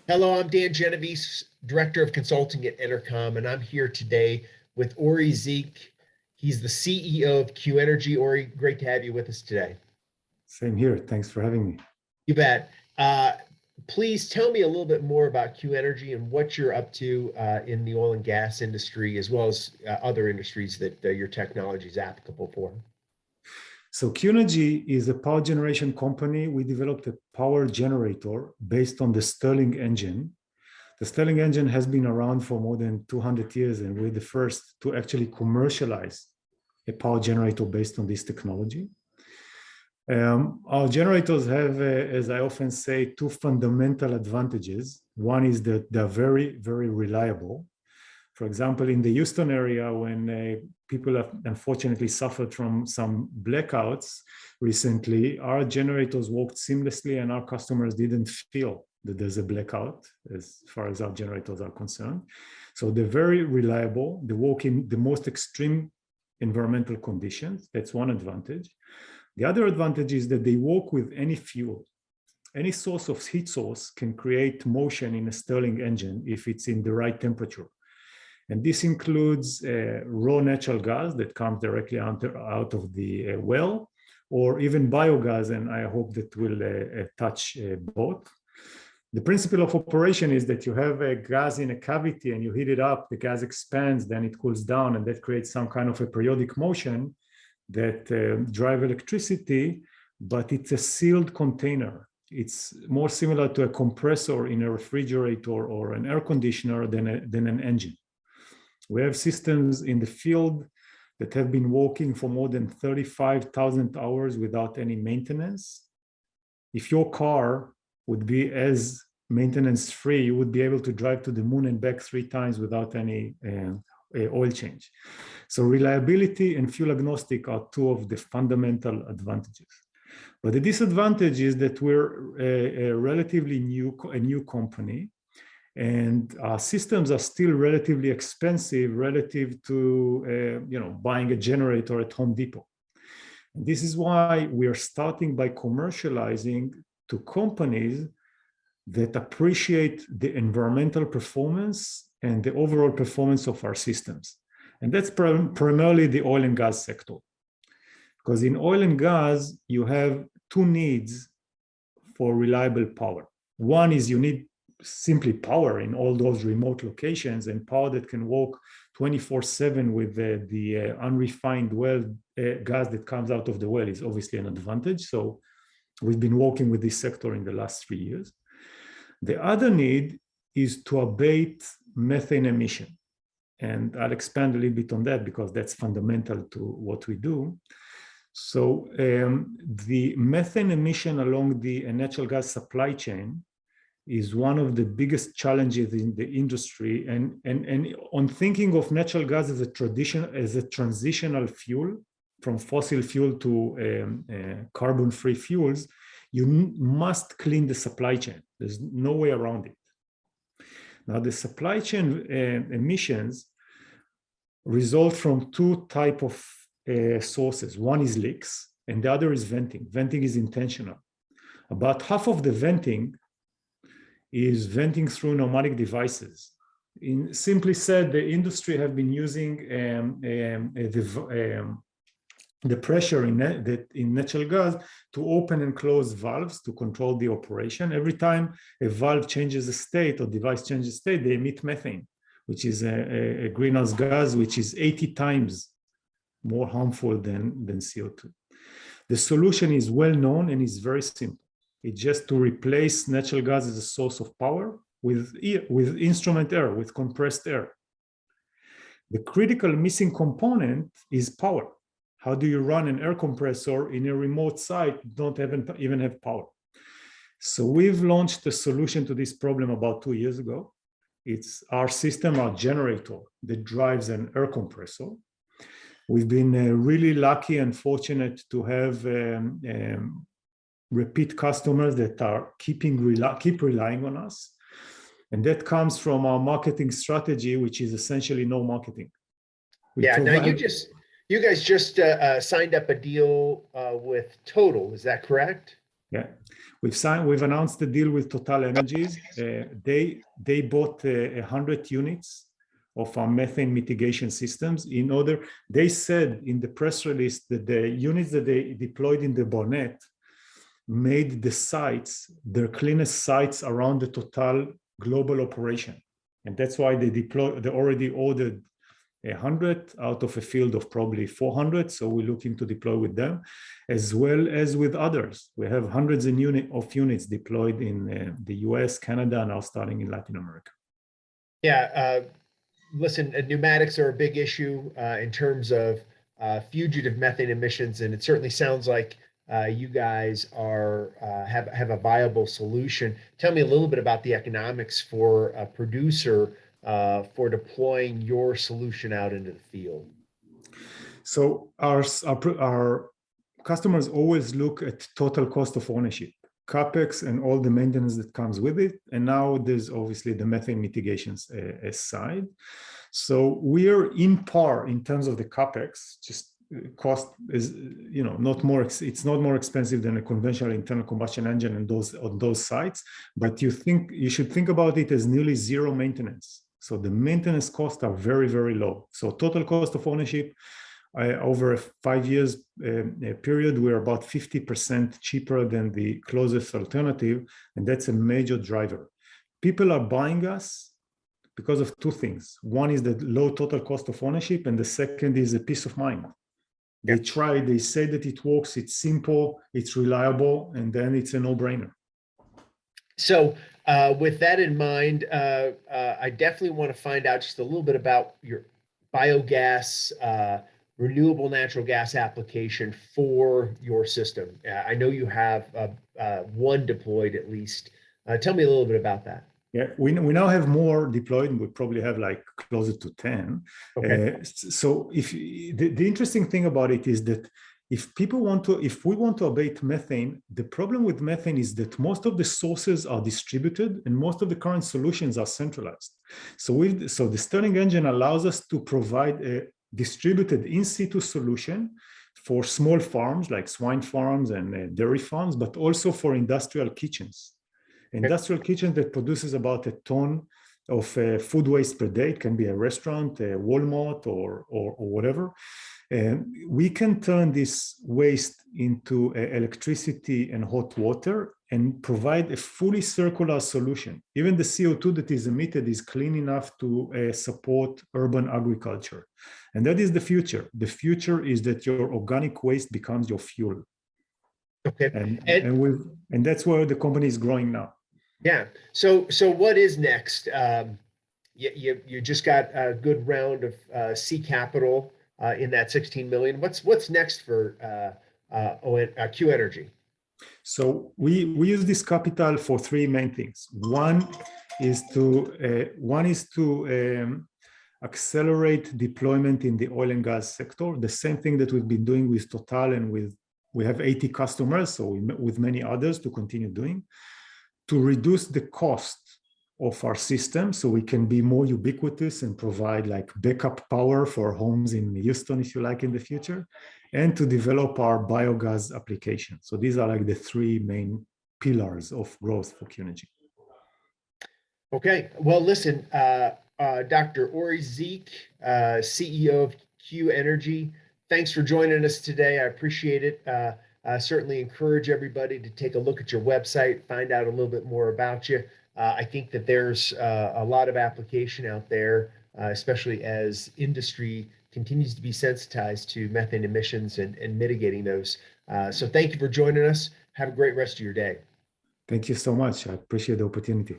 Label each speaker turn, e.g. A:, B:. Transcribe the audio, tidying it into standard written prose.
A: Hello, I'm Dan Genovese, Director of Consulting at EnerCom, and I'm here today with Ory Zik. He's the CEO of Qnergy. Ory, great to have you with us today.
B: Same here. Thanks for having me.
A: You bet. Please tell me a little bit more about Qnergy and what you're up to in the oil and gas industry, as well as other industries that your technology is applicable for.
B: So Qnergy is a power generation company. We developed a power generator based on the Stirling engine. The Stirling engine has been around for more than 200 years, and we're the first to actually commercialize a power generator based on this technology. Our generators have, as I often say, two fundamental advantages. One is that they're very, very reliable. For example, in the Houston area, when people have unfortunately suffered from some blackouts recently, our generators worked seamlessly and our customers didn't feel that there's a blackout as far as our generators are concerned. So they're very reliable. They work in the most extreme environmental conditions. That's one advantage. The other advantage is that they work with any fuel. Any source of heat source can create motion in a Stirling engine if it's in the right temperature. And this includes raw natural gas that comes directly out of the well, or even biogas, and I hope that will touch both. The principle of operation is that you have a gas in a cavity and you heat it up, the gas expands, then it cools down, and that creates some kind of a periodic motion that drive electricity, but it's a sealed container. It's more similar to a compressor in a refrigerator or an air conditioner than an engine. We have systems in the field that have been working for more than 35,000 hours without any maintenance. If your car would be as maintenance free, you would be able to drive to the moon and back 3 times without any oil change. So reliability and fuel agnostic are two of the fundamental advantages. But the disadvantage is that we're a relatively new company, and our systems are still relatively expensive relative to buying a generator at Home Depot. And this is why we are starting by commercializing to companies that appreciate the environmental performance and the overall performance of our systems. And that's primarily the oil and gas sector. Because in oil and gas, you have two needs for reliable power. One is you need simply power in all those remote locations, and power that can work 24/7 with the unrefined well gas that comes out of the well is obviously an advantage. So we've been working with this sector in the last 3 years. The other need is to abate methane emission. And I'll expand a little bit on that because that's fundamental to what we do. So the methane emission along the natural gas supply chain is one of the biggest challenges in the industry. And on thinking of natural gas as a transitional fuel from fossil fuel to carbon-free fuels, you must clean the supply chain. There's no way around it. Now, the supply chain emissions result from two types of sources. One is leaks, and the other is venting. Venting is intentional. About half of the venting is venting through pneumatic devices. Simply said, the industry have been using the pressure in natural gas to open and close valves to control the operation. Every time a valve changes a state or device changes state, they emit methane, which is a greenhouse gas, which is 80 times more harmful than CO2. The solution is well known and is very simple. It's just to replace natural gas as a source of power with instrument air, with compressed air. The critical missing component is power. How do you run an air compressor in a remote site don't even have power? So we've launched a solution to this problem about 2 years ago. It's our system, our generator, that drives an air compressor. We've been really lucky and fortunate to have repeat customers that are keep relying on us. And that comes from our marketing strategy, which is essentially no marketing.
A: Now you guys just signed up a deal with Total, is that correct?
B: Yeah, we've announced the deal with TotalEnergies. They bought 100 units of our methane mitigation systems. They said in the press release that the units that they deployed in the Barnett made the sites their cleanest sites around the Total global operation. And that's why they already ordered 100 out of a field of probably 400. So we're looking to deploy with them, as well as with others. We have hundreds of units deployed in the US, Canada, and now starting in Latin America.
A: Yeah, listen, pneumatics are a big issue in terms of fugitive methane emissions, and it certainly sounds like you guys have a viable solution. Tell me a little bit about the economics for a producer for deploying your solution out into the field.
B: So our customers always look at total cost of ownership, CapEx, and all the maintenance that comes with it. And now there's obviously the methane mitigations side. So we're in par in terms of the CapEx. Just cost is, not more. It's not more expensive than a conventional internal combustion engine on those sites. But you should think about it as nearly zero maintenance. So the maintenance costs are very, very low. So total cost of ownership over a 5 years period, we're about 50% cheaper than the closest alternative, and that's a major driver. People are buying us because of two things. One is the low total cost of ownership, and the second is a peace of mind. They try, they say that it works, it's simple, it's reliable, and then it's a no-brainer.
A: So with that in mind, I definitely want to find out just a little bit about your biogas, renewable natural gas application for your system. I know you have one deployed at least. Tell me a little bit about that.
B: Yeah, we now have more deployed, and we probably have like closer to 10.
A: Okay.
B: So the interesting thing about it is that if we want to abate methane, the problem with methane is that most of the sources are distributed and most of the current solutions are centralized. So the Stirling engine allows us to provide a distributed in situ solution for small farms like swine farms and dairy farms, but also for industrial kitchens. Industrial kitchen that produces about a ton of food waste per day. It can be a restaurant, a Walmart, or whatever. We can turn this waste into electricity and hot water and provide a fully circular solution. Even the CO2 that is emitted is clean enough to support urban agriculture. And that is the future. The future is that your organic waste becomes your fuel.
A: Okay.
B: And that's where the company is growing now.
A: Yeah. So what is next? You just got a good round of C capital in that 16 million. What's next for Qnergy?
B: So we use this capital for three main things. One is to accelerate deployment in the oil and gas sector. The same thing that we've been doing with Total, and we have 80 customers, so with many others to continue doing. To reduce the cost of our system so we can be more ubiquitous and provide like backup power for homes in Houston, if you like, in the future, and to develop our biogas application. So these are like the three main pillars of growth for Qnergy.
A: Okay, well, listen, Dr. Ory Zik, CEO of Qnergy, thanks for joining us today. I appreciate it. Certainly encourage everybody to take a look at your website, find out a little bit more about you. I think that there's a lot of application out there, especially as industry continues to be sensitized to methane emissions and mitigating those. So thank you for joining us. Have a great rest of your day.
B: Thank you so much. I appreciate the opportunity.